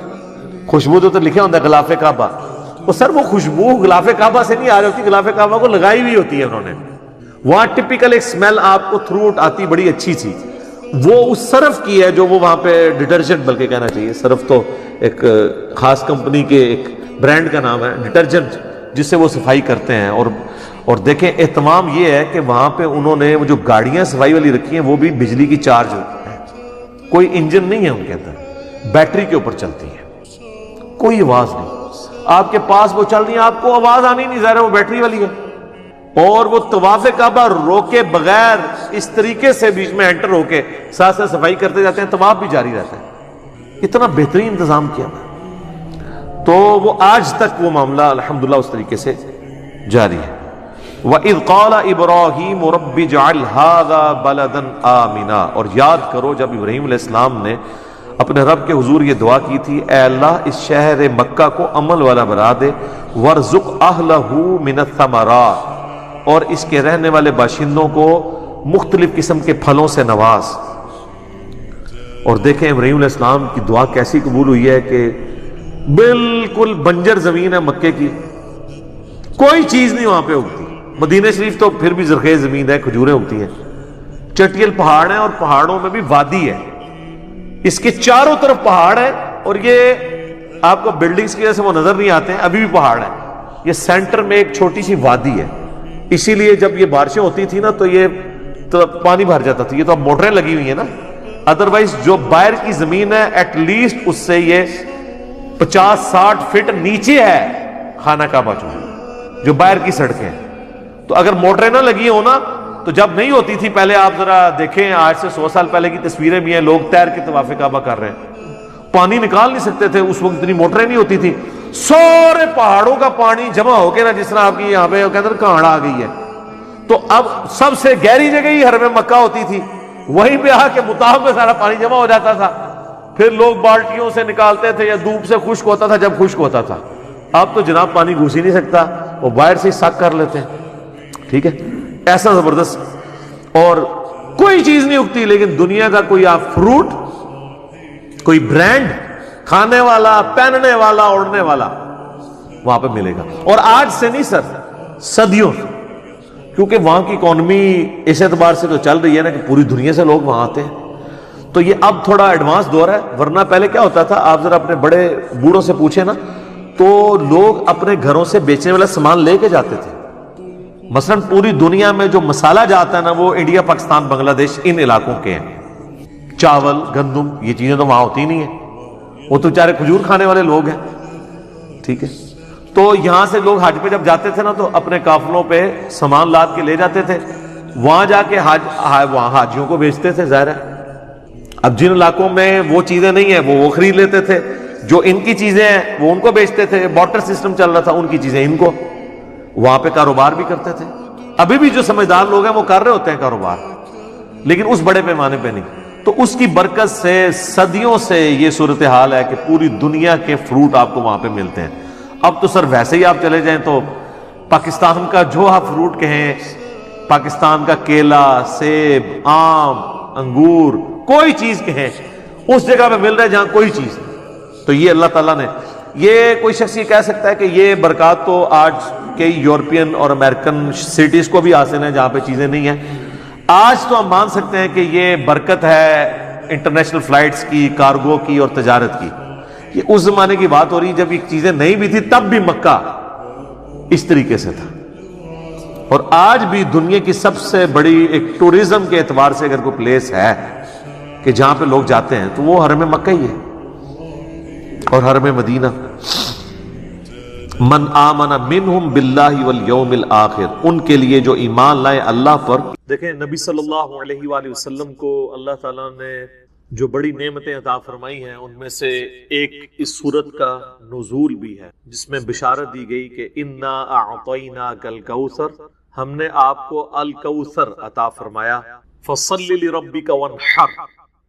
خوشبو تو لکھا ہوتا ہے غلاف کعبہ. وہ سر وہ خوشبو غلاف کعبہ سے نہیں آ رہی ہوتی، غلاف کعبہ کو لگائی ہوئی ہوتی ہے انہوں نے. وہاں ٹپیکل ایک سمیل آپ کو تھرو آؤٹ آتی، بڑی اچھی سی. وہ اس صرف کی ہے جو وہ وہاں پہ ڈٹرجنٹ بلکہ کہنا چاہیے، صرف تو ایک خاص کمپنی کے ایک برانڈ کا نام ہے ڈٹرجنٹ، جس سے وہ صفائی کرتے ہیں. اور دیکھیں اہتمام یہ ہے کہ وہاں پہ انہوں نے وہ جو گاڑیاں صفائی والی رکھی ہیں وہ بھی بجلی کی چارج ہوتی ہیں، کوئی انجن نہیں ہے ان کے اندر، بیٹری کے اوپر چلتی ہے، کوئی آواز نہیں. آپ کے پاس وہ چل رہی ہیں، آپ کو آواز آنی نہیں، ظاہر ہے وہ بیٹری والی ہے. اور وہ طواف کعبہ روکے بغیر اس طریقے سے بیچ میں انٹر ہو کے ساتھ ساتھ صفائی کرتے جاتے ہیں، طواف بھی جاری رہتا ہے. اتنا بہترین انتظام کیا ہے. تو وہ آج تک وہ معاملہ الحمدللہ اس طریقے سے جاری ہے. وَإِذْ قَالَ إِبْرَاهِيمُ رَبِّ اجْعَلْ هَذَا بَلَدًا آمِنًا، اور یاد کرو جب ابراہیم علیہ السلام نے اپنے رب کے حضور یہ دعا کی تھی، اے اللہ اس شہر مکہ کو عمل والا بنا دے، وَارْزُقْ أَهْلَهُ مِنَ الثَّمَرَاتِ، اور اس کے رہنے والے باشندوں کو مختلف قسم کے پھلوں سے نواز. اور دیکھیں ابراہیم علیہ السلام کی دعا کیسی قبول ہوئی ہے کہ بالکل بنجر زمین ہے مکے کی، کوئی چیز نہیں وہاں پہ اگتی. مدینہ شریف تو پھر بھی زرخیز زمین ہے، کھجوریں اگتی ہیں. چٹیل پہاڑ ہیں اور پہاڑوں میں بھی وادی ہے، اس کے چاروں طرف پہاڑ ہے، اور یہ آپ کو بلڈنگز کی وجہ سے وہ نظر نہیں آتے ہیں، ابھی بھی پہاڑ ہے. یہ سینٹر میں ایک چھوٹی سی وادی ہے، اسی لیے جب یہ بارشیں ہوتی تھی نا تو یہ تو پانی بھر جاتا تھا. یہ تو اب موٹریں لگی ہوئی ہیں نا، ادروائز جو باہر کی زمین ہے ایٹ لیسٹ اس سے یہ 50-60 فٹ نیچے ہے خانہ کعبہ جو باہر کی سڑکیں. تو اگر موٹریں نہ لگی ہو نا تو جب نہیں ہوتی تھی پہلے، آپ ذرا دیکھیں آج سے 100 سال پہلے کی تصویریں بھی ہیں، لوگ تیر کے طواف کعبہ کر رہے ہیں، پانی نکال نہیں سکتے تھے اس وقت، اتنی موٹریں نہیں ہوتی تھی. سارے پہاڑوں کا پانی جمع ہو کے نا، جس طرح آپ کی یہاں پہ کہتے ہیں کہاڑ آ گئی ہے، تو اب سب سے گہری جگہ ہی حرم مکہ ہوتی تھی، وہیں پہ آ کے مطاف میں سارا پانی جمع ہو جاتا تھا. پھر لوگ بالٹیوں سے نکالتے تھے یا دھوپ سے خشک ہوتا تھا جب خشک ہوتا تھا. اب تو جناب پانی گھس ہی نہیں سکتا، وہ باہر سے ہی سک کر لیتے ہیں. ٹھیک ہے، ایسا زبردست. اور کوئی چیز نہیں اگتی، لیکن دنیا کا کوئی آپ فروٹ، کوئی برانڈ کھانے والا، پہننے والا، اوڑھنے والا وہاں پہ ملے گا. اور آج سے نہیں سر، صدیوں سے، کیونکہ وہاں کی اکانومی اس اعتبار سے تو چل رہی ہے نا کہ پوری دنیا سے لوگ وہاں آتے ہیں. تو یہ اب تھوڑا ایڈوانس دور ہے، ورنہ پہلے کیا ہوتا تھا، آپ ذرا اپنے بڑے بوڑھوں سے پوچھیں نا تو لوگ اپنے گھروں سے بیچنے والا سامان لے کے جاتے تھے. مثلا پوری دنیا میں جو مسالہ جاتا ہے نا وہ انڈیا، پاکستان، بنگلہ دیش ان علاقوں کے ہیں. چاول، گندم، یہ چیزیں تو وہاں ہوتی نہیں ہیں، وہ تو بیچارے کھجور کھانے والے لوگ ہیں. ٹھیک ہے، تو یہاں سے لوگ حج پہ جب جاتے تھے نا تو اپنے قافلوں پہ سامان لاد کے لے جاتے تھے، وہاں جا کے وہاں حاجیوں کو بیچتے تھے. ظاہر ہے اب جن علاقوں میں وہ چیزیں نہیں ہیں وہ خرید لیتے تھے، جو ان کی چیزیں ہیں وہ ان کو بیچتے تھے. بارٹر سسٹم چل رہا تھا، ان کی چیزیں ان کو، وہاں پہ کاروبار بھی کرتے تھے. ابھی بھی جو سمجھدار لوگ ہیں وہ کر رہے ہوتے ہیں کاروبار، لیکن اس بڑے پیمانے پہ نہیں. تو اس کی برکت سے صدیوں سے یہ صورتحال ہے کہ پوری دنیا کے فروٹ آپ کو وہاں پہ ملتے ہیں. اب تو سر ویسے ہی آپ چلے جائیں تو پاکستان کا جو آپ فروٹ کہیں، پاکستان کا کیلا، سیب، آم، انگور، کوئی چیز کہیں اس جگہ پہ مل رہا ہے جہاں کوئی چیز نہیں. تو یہ اللہ تعالیٰ نے، یہ کوئی شخص یہ کہہ سکتا ہے کہ یہ برکات تو آج کئی یورپین اور امریکن سٹیز کو بھی حاصل ہیں جہاں پہ چیزیں نہیں ہیں. آج تو ہم مان سکتے ہیں کہ یہ برکت ہے انٹرنیشنل فلائٹس کی، کارگو کی اور تجارت کی. یہ اس زمانے کی بات ہو رہی جب یہ چیزیں نہیں بھی تھی، تب بھی مکہ اس طریقے سے تھا. اور آج بھی دنیا کی سب سے بڑی ایک ٹورزم کے اعتبار سے اگر کوئی پلیس ہے کہ جہاں پہ لوگ جاتے ہیں تو وہ حرم مکہ ہی ہے اور حرم مدینہ. من آمن منہم باللہ والیوم الآخر، ان کے لیے جو ایمان لائے اللہ پر۔ دیکھیں نبی صلی اللہ علیہ وآلہ وسلم کو اللہ تعالیٰ نے جو بڑی نعمتیں عطا فرمائی ہیں، ان میں سے ایک اس سورت کا نزول بھی ہے، جس میں بشارت دی گئی کہ انا اعطیناک الکوثر، ہم نے آپ کو الکوثر عطا فرمایا، فصل لربک وانحر،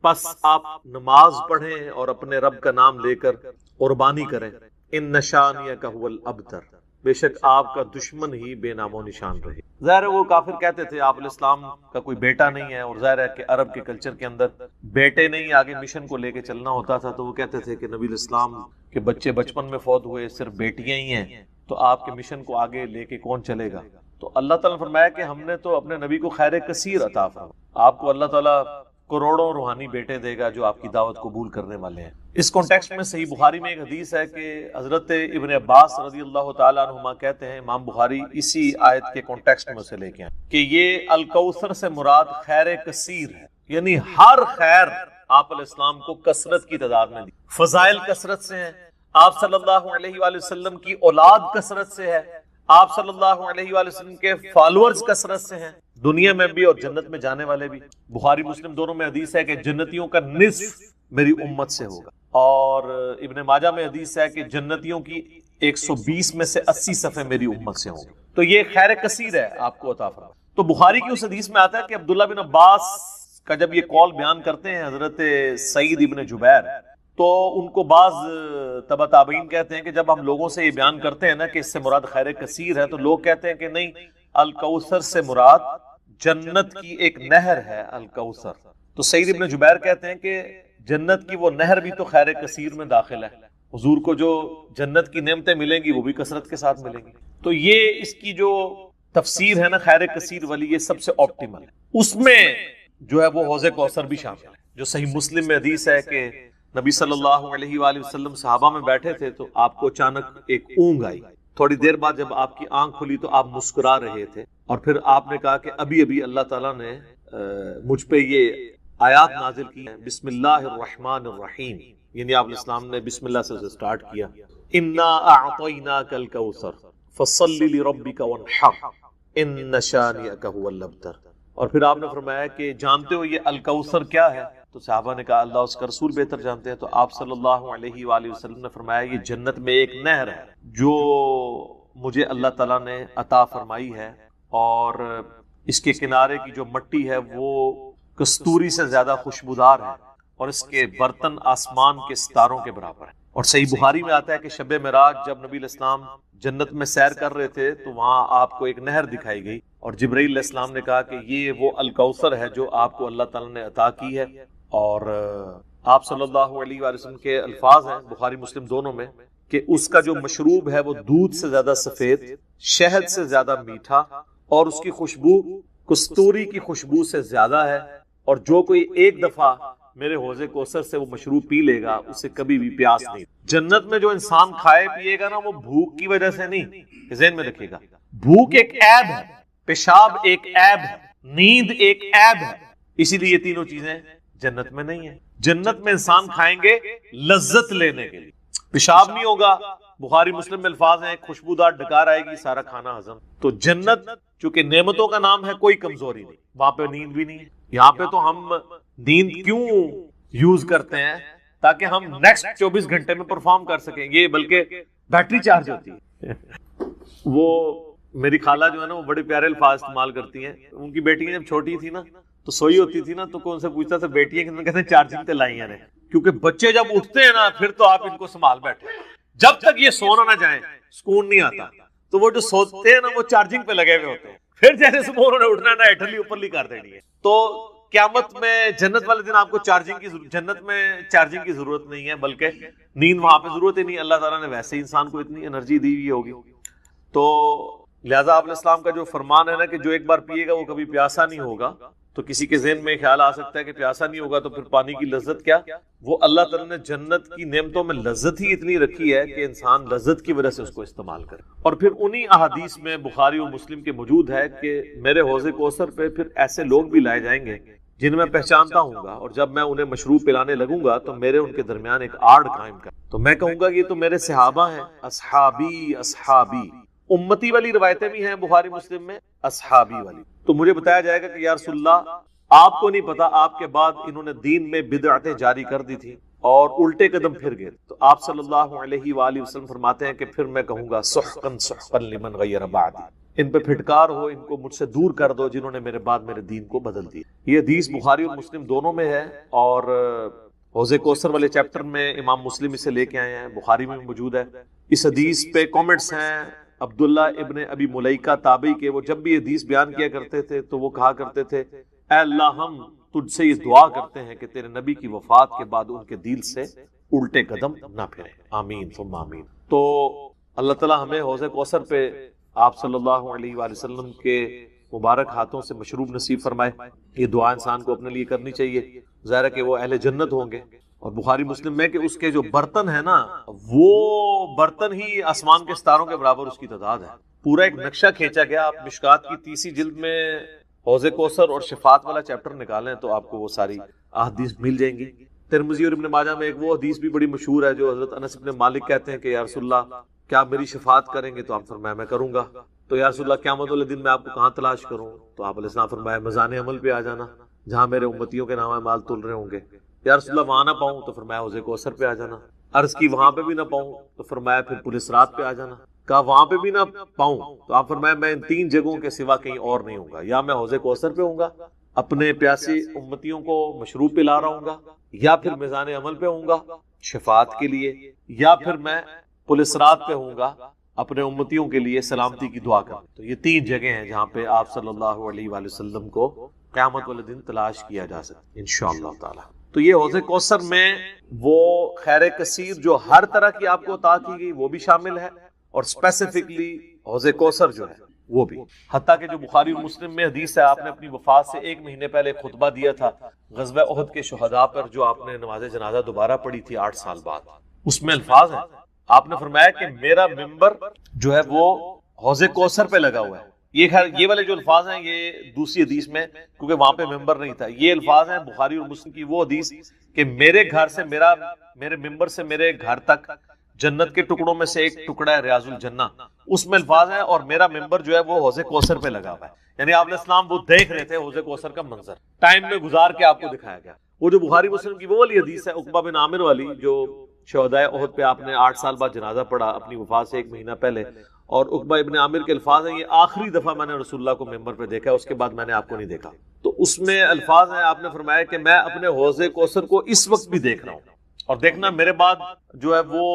پس آپ نماز پڑھیں اور اپنے رب کا نام لے کر قربانی کریں، ان شانئک هو الابتر، بے شک آپ کا دشمن ہی بے نام و نشان رہے۔ ظاہر ہے وہ کافر کہتے تھے آپ علیہ السلام کا کوئی بیٹا نہیں ہے، اور ظاہر ہے کہ عرب کے کلچر کے اندر بیٹے نہیں، آگے مشن کو لے کے چلنا ہوتا تھا، تو وہ کہتے تھے کہ نبی علیہ السلام کے بچے بچپن میں فوت ہوئے، صرف بیٹیاں ہی ہیں، تو آپ کے مشن کو آگے لے کے کون چلے گا؟ تو اللہ تعالیٰ نے فرمایا کہ ہم نے تو اپنے نبی کو خیر کثیر عطا فرمایا، آپ کو اللہ تعالیٰ کروڑوں روحانی بیٹے دے گا جو آپ کی دعوت قبول کرنے والے ہیں۔ اس کانٹیکسٹ میں صحیح بخاری میں ایک حدیث ہے کہ حضرت ابن عباس رضی اللہ تعالیٰ عنہما کہتے ہیں، امام بخاری اسی آیت کے کانٹیکسٹ میں سے لے کے ہیں، کہ یہ الکوثر سے مراد خیر کثیر ہے، یعنی ہر خیر آپ علیہ السلام کو کثرت کی تعداد میں دی، فضائل کثرت سے ہیں، آپ صلی اللہ علیہ وآلہ وسلم کی اولاد کثرت سے ہے، آپ صلی اللہ علیہ وآلہ وسلم کے فالورز کثرت سے ہیں، دنیا میں بھی اور جنت میں جانے والے بھی۔ بخاری مسلم دونوں میں حدیث ہے کہ جنتیوں کا نصف میری امت سے ہوگا، اور ابن ماجہ میں حدیث ہے کہ جنتیوں کی 120 میں سے 80 صفحے میری امت سے ہوں گے، تو یہ خیر کثیر ہے آپ کو عطا فرمایا۔ تو بخاری کی اس حدیث میں آتا ہے کہ عبداللہ بن عباس کا جب یہ قول بیان کرتے ہیں حضرت سعید ابن جبیر، تو ان کو بعض تبع تابعین کہتے ہیں کہ جب ہم لوگوں سے یہ بیان کرتے ہیں نا کہ اس سے مراد خیر کثیر ہے، تو لوگ کہتے ہیں کہ نہیں، الکوثر سے مراد جنت کی ایک نہر ہے الکوثر۔ تو سعید ابن جبیر کہتے ہیں کہ جنت کی وہ نہر بھی تو خیر کثیر میں داخل ہے، حضور کو جو جنت کی نعمتیں ملیں گی وہ بھی کثرت کے ساتھ ملیں گی۔ تو یہ اس کی جو تفسیر ہے نا خیر کثیر والی، یہ سب سے آپٹیمل ہے، اس میں جو ہے وہ حوض کوثر بھی شامل ہے، جو صحیح مسلم میں حدیث ہے کہ نبی صلی اللہ علیہ وآلہ وسلم صحابہ میں بیٹھے تھے، تو آپ کو اچانک ایک اونگ آئی، تھوڑی دیر بعد جب آپ کی آنکھ کھلی تو آپ مسکرا رہے تھے، اور پھر آپ نے کہا کہ ابھی ابھی اللہ تعالیٰ نے مجھ پہ یہ آیات نازل کی ہیں، بسم اللہ الرحمن الرحیم، یعنی آپ الاسلام نے بسم اللہ سے سٹارٹ کیا، انا اعطیناک الکوثر فصل لربک وانحر ان شانئک هو الابتر۔ اور پھر آپ نے فرمایا کہ جانتے ہو یہ الکوثر کیا ہے؟ تو صحابہ نے کہا اللہ اس کا رسول بہتر جانتے ہیں۔ تو آپ صلی اللہ علیہ وآلہ وسلم نے فرمایا یہ جنت میں ایک نہر ہے جو مجھے اللہ تعالیٰ نے عطا فرمائی ہے، اور اس کے کنارے کی جو مٹی ہے وہ کستوری سے زیادہ خوشبودار ہے، اور اس کے برتن آسمان کے ستاروں کے برابر ہیں۔ اور صحیح بخاری میں آتا ہے کہ شب معراج جب نبی علیہ السلام جنت میں سیر کر رہے تھے تو وہاں آپ کو ایک نہر دکھائی گئی، اور جبرائیل علیہ السلام نے کہا کہ یہ وہ الکوثر ہے جو آپ کو اللہ تعالیٰ نے عطا کی ہے۔ اور آپ صلی اللہ علیہ وآلہ وسلم کے الفاظ ہیں بخاری مسلم دونوں میں کہ اس کا جو مشروب ہے وہ دودھ سے زیادہ سفید، شہد سے زیادہ میٹھا، اور اس کی خوشبو کستوری کی خوشبو سے زیادہ ہے، اور جو کوئی ایک دفعہ میرے حوض کوثر سے وہ مشروب پی لے گا اسے کبھی بھی پیاس نہیں۔ جنت میں جو انسان کھائے پیے گا نا وہ بھوک کی وجہ سے نہیں، ذہن میں رکھے گا، بھوک ایک عیب ہے، پیشاب ایک عیب ہے، نیند ایک عیب ہے، اسی لیے یہ تینوں چیزیں جنت میں نہیں ہیں۔ جنت میں انسان کھائیں گے لذت لینے کے لیے، پیشاب نہیں ہوگا، بخاری مسلم میں الفاظ ہیں خوشبودار ڈکار آئے گی، سارا کھانا ہضم۔ تو جنت چونکہ نعمتوں کا نام ہے، کوئی کمزوری نہیں، وہاں پہ نیند بھی نہیں ہے۔ یہاں پہ تو ہم نیند کیوں یوز کرتے ہیں؟ تاکہ ہم نیکسٹ 24 گھنٹے میں پرفارم کر سکیں، یہ بلکہ بیٹری چارج ہوتی ہے۔ وہ میری خالہ جو ہے نا وہ بڑے پیارے الفاظ استعمال کرتی ہیں، ان کی بیٹیاں جب چھوٹی تھی نا تو سوئی ہوتی تھی نا تو کوئی ان سے پوچھتا تھا بیٹیاں کہتے ہیں چارجنگ تے لائی ہیں، کیونکہ بچے جب اٹھتے ہیں نا پھر تو آپ ان کو سنبھال بیٹھے، جب تک یہ سونا نہ جائیں سکون نہیں آتا، تو وہ جو سوتے ہیں نا وہ چارجنگ پہ لگے ہوئے ہوتے ہیں، پھر جیسے صبح انہوں نے اٹھنا نا ہیٹرلی اوپرلی کر دینی ہے۔ تو قیامت میں جنت والے دن آپ کو جنت میں چارجنگ کی ضرورت نہیں ہے، بلکہ نیند وہاں پہ ضرورت ہی نہیں، اللہ تعالیٰ نے ویسے ہی انسان کو اتنی انرجی دی ہوئی ہوگی۔ تو لہٰذا آپ علیہ السلام کا جو فرمان ہے نا کہ جو ایک بار پیے گا وہ کبھی پیاسا نہیں ہوگا، تو کسی کے ذہن میں خیال آ سکتا ہے کہ پیاسا نہیں ہوگا تو پھر پانی کی لذت کیا؟ وہ اللہ تعالیٰ نے جنت کی نعمتوں میں لذت ہی اتنی رکھی ہے کہ انسان لذت کی وجہ سے اس کو استعمال کرے۔ اور پھر انہی احادیث میں بخاری و مسلم کے موجود ہے کہ میرے حوض کوثر پہ پھر ایسے لوگ بھی لائے جائیں گے جن میں پہچانتا ہوں گا، اور جب میں انہیں مشروب پلانے لگوں گا تو میرے ان کے درمیان ایک آڑ قائم کر، تو میں کہوں گا کہ یہ تو میرے صحابہ ہیں، اصحابی اصحابی۔ امتی والی روایتیں بھی ہیں بخاری مسلم میں، اصحابی والی۔ تو مجھے بتایا جائے گا کہ یا رسول اللہ آپ کو نہیں پتا آپ کے بعد انہوں نے دین میں بدعتیں جاری کر دی تھی اور الٹے قدم پھر گئے، تو آپ صلی اللہ علیہ وآلہ وسلم فرماتے ہیں کہ پھر میں کہوں گا سحقا سحقا لمن غیر بعدی، ان پہ پھٹکار ہو، ان کو مجھ سے دور کر دو جنہوں نے میرے بعد میرے دین کو بدل دیا۔ یہ حدیث بخاری اور مسلم دونوں میں ہے، اور حوض کوثر والے چیپٹر میں امام مسلم اسے لے کے آئے ہیں، بخاری میں موجود ہے۔ اس حدیث پہ کامنٹس ہیں عبداللہ ابن ابی ملیکہ تابعی کے، وہ جب بھی یہ حدیث بیان کیا کرتے تھے تو وہ کہا کرتے تھے اے اللہ ہم تجھ سے یہ دعا کرتے ہیں کہ تیرے نبی کی وفات کے بعد ان کے دل سے الٹے قدم نہ پھریں، آمین ثم آمین۔ تو اللہ تعالیٰ ہمیں حوض کوثر پہ آپ صلی اللہ علیہ وآلہ وسلم کے مبارک ہاتھوں سے مشروب نصیب فرمائے۔ یہ دعا انسان کو اپنے لیے کرنی چاہیے، ظاہر ہے کہ وہ اہل جنت ہوں گے۔ اور بخاری مسلم میں کہ اس کے جو برتن ہیں نا، وہ برتن ہی آسمان کے ستاروں کے برابر اس کی تعداد ہے۔ پورا ایک نقشہ کھینچا گیا، آپ مشکات کی 30 جلد میں حوض کوثر اور شفاعت والا چیپٹر نکالیں تو آپ کو وہ ساری احادیث مل جائیں گی۔ ترمذی اور ابن ماجہ میں ایک وہ حدیث بھی بڑی مشہور ہے جو حضرت انس بن مالک کہتے ہیں کہ یا رسول اللہ کیا آپ میری شفاعت کریں گے؟ تو آپ فرمایا میں کروں گا۔ تو یا رسول اللہ قیامت والے دن میں آپ کو کہاں تلاش کروں؟ تو آپ علیہ السلام فرمایا میزان عمل پہ آ جانا، جہاں میرے امتیوں کے نام اعمال تل رہے ہوں گے۔ یا رسول اللہ وہاں نہ پاؤں تو فرمایا حوض کوثر پہ آ جانا۔ عرض کی وہاں پہ بھی نہ پاؤں تو فرمایا پھر پولیس رات پہ آ جانا۔ کہا وہاں پہ بھی نہ پاؤں تو آپ فرمایا میں ان 3 جگہوں کے سوا کہیں اور نہیں ہوں گا، یا میں حوض کوثر پہ ہوں گا اپنے پیاسی امتیوں کو مشروب پلا رہا ہوں گا، یا پھر میزان عمل پہ ہوں گا شفاعت کے لیے، یا پھر میں پولیس رات پہ ہوں گا اپنے امتیوں کے لیے سلامتی کی دعا کر۔ تو یہ 3 جگہیں ہیں جہاں پہ آپ صلی اللہ علیہ وآلہ وسلم کو قیامت والے دن تلاش کیا جا سکتا انشاءاللہ تعالی۔ تو یہ حوض کوثر میں وہ خیر کثیر جو ہر طرح کی آپ کو عطا کی گئی وہ بھی شامل ہے، اور اسپیسیفکلی حوض کوثر جو ہے وہ بھی، حتیٰ کہ جو بخاری اور مسلم میں حدیث ہے آپ نے اپنی وفات سے 1 مہینے پہلے خطبہ دیا تھا غزوہ احد کے شہداء پر، جو آپ نے نماز جنازہ دوبارہ پڑھی تھی 8 سال بعد، اس میں الفاظ ہیں آپ نے فرمایا کہ میرا ممبر جو ہے وہ حوض کوثر پہ لگا ہوا ہے۔ یہ والے جو الفاظ ہیں یہ دوسری حدیث میں، کیونکہ وہاں پہ ممبر نہیں تھا، یہ الفاظ ہیں بخاری اور مسلم کی وہ حدیث کہ میرے گھر سے میرے ممبر سے میرے گھر تک جنت کے ٹکڑوں میں سے ایک ٹکڑا ہے ریاض الجنہ، اس میں الفاظ ہیں اور میرا ممبر جو ہے وہ حوض کوثر پہ لگا ہوا ہے۔ یعنی آپ علیہ السلام وہ دیکھ رہے تھے حوض کوثر کا منظر، ٹائم میں گزار کے آپ کو دکھایا گیا۔ وہ جو بخاری مسلم کی وہ والی حدیث ہے عقبہ بن عامر والی، جو شہداء احد پہ آپ نے 8 سال بعد جنازہ پڑھا اپنی وفات سے 1 مہینہ پہلے، اور عقبہ ابن عامر کے الفاظ ہیں یہ آخری دفعہ میں نے رسول اللہ کو ممبر پہ دیکھا، اس کے بعد میں نے آپ کو نہیں دیکھا۔ تو اس میں الفاظ ہیں آپ نے فرمایا کہ میں اپنے حوض کوثر کو اس وقت بھی دیکھ رہا ہوں، اور دیکھنا میرے بعد جو ہے وہ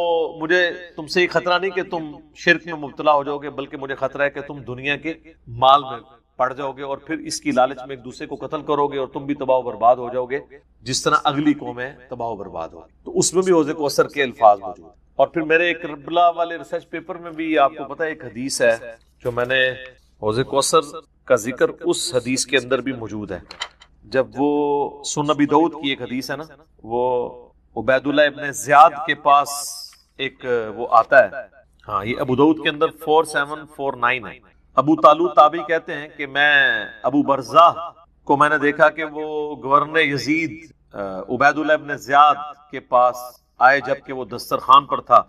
مجھے تم سے یہ خطرہ نہیں کہ تم شرک میں مبتلا ہو جاؤ گے، بلکہ مجھے خطرہ ہے کہ تم دنیا کے مال میں پڑ جاؤ گے اور پھر اس کی لالچ میں ایک دوسرے کو قتل کرو گے اور تم بھی تباہ و برباد ہو جاؤ گے جس طرح اگلی قومیں تباہ و برباد ہو۔ تو اس میں بھی حوض کوثر کے الفاظ موجود ہیں۔ اور پھر میرے ایک کربلا والے ریسرچ پیپر میں بھی آپ کو پتہ ہے ایک حدیث ہے جو میں نے حوض کوثر کا ذکر اس حدیث کے اندر بھی موجود ہے، جب وہ سنن ابی داؤد کی ایک حدیث ہے نا، وہ عبید اللہ ابن زیاد کے پاس ایک وہ آتا ہے، ہاں یہ ابو داؤد کے اندر 4749 ہے۔ ابو طالوت تابعی کہتے ہیں کہ میں ابو برزہ کو میں نے دیکھا کہ وہ گورنر یزید عبید اللہ ابن زیاد کے پاس آئے جبکہ وہ دسترخوان پر تھا،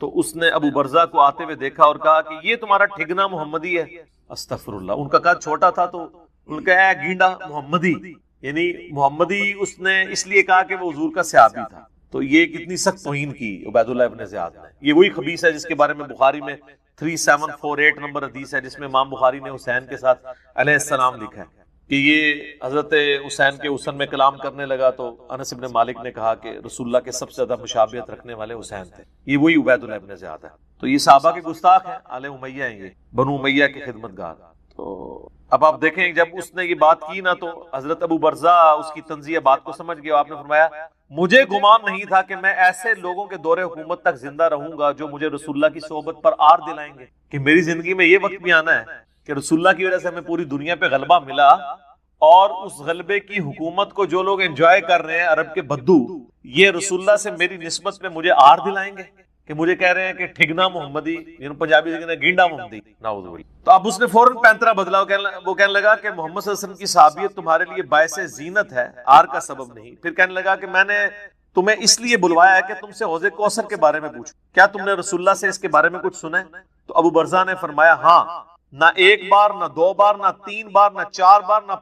تو اس نے ابو برزہ کو آتے ہوئے دیکھا اور کہا کہ یہ تمہارا ٹھگنا محمدی ہے۔ استغفر اللہ، ان کا قد چھوٹا تھا تو ان کا اے گینڈا محمدی، یعنی محمدی اس نے اس لیے کہا کہ وہ حضور کا صحابی تھا۔ تو یہ کتنی سخت توہین کی عبید اللہ ابن زیاد نے۔ یہ وہی خبیث ہے جس کے بارے میں بخاری میں 3748 نمبر حدیث ہے، جس میں امام بخاری نے حسین کے ساتھ علیہ السلام لکھا ہے کہ یہ حضرت حسین کے حسن میں کلام کرنے لگا، تو انس بن مالک نے کہا کہ رسول اللہ کے سب سے زیادہ مشابہت رکھنے والے حسین تھے۔ یہ وہی عبید اللہ ابن زیاد ہے۔ تو یہ صحابہ کے گستاخ ہیں، آل امیہ ہیں، یہ بنو امیہ کے خدمتگار۔ تو اب آپ دیکھیں جب اس نے یہ بات کی نا تو حضرت ابو برزہ اس کی تنزیہ بات کو سمجھ گیا، آپ نے فرمایا مجھے گمان نہیں تھا کہ میں ایسے لوگوں کے دور حکومت تک زندہ رہوں گا جو مجھے رسول اللہ کی صحبت پر آر دلائیں گے، کہ میری زندگی میں یہ وقت بھی آنا ہے کہ رسول اللہ کی وجہ سے ہمیں پوری دنیا پہ غلبہ ملا، اور اس غلبے کی حکومت کو جو لوگ انجوائے کر رہے ہیں عرب کے بدو، یہ رسول اللہ سے میری نسبت میں مجھے آر دلائیں گے کہ مجھے کہہ رہے ہیں کہ ٹھگنا محمدی، یعنی پنجابی سے کہتے ہیں گینڈا محمدی، نعوذ باللہ۔ تو اب اس نے فوراً پینترا بدلا، وہ کہنے لگا کہ محمد صلی اللہ علیہ وسلم کی صحابیت تمہارے لیے باعث زینت ہے، آر کا سبب نہیں۔ پھر کہنے لگا کہ میں نے تمہیں اس لیے بلوایا ہے کہ تم سے حوض کوثر کے بارے میں پوچھو، کیا تم نے رسول اللہ سے اس کے بارے میں کچھ سنا ہے؟ تو ابو برزہ نے فرمایا ہاں، نہ ایک بار، نہ دو بار، نہ تین بار، نہ چار بار، نہ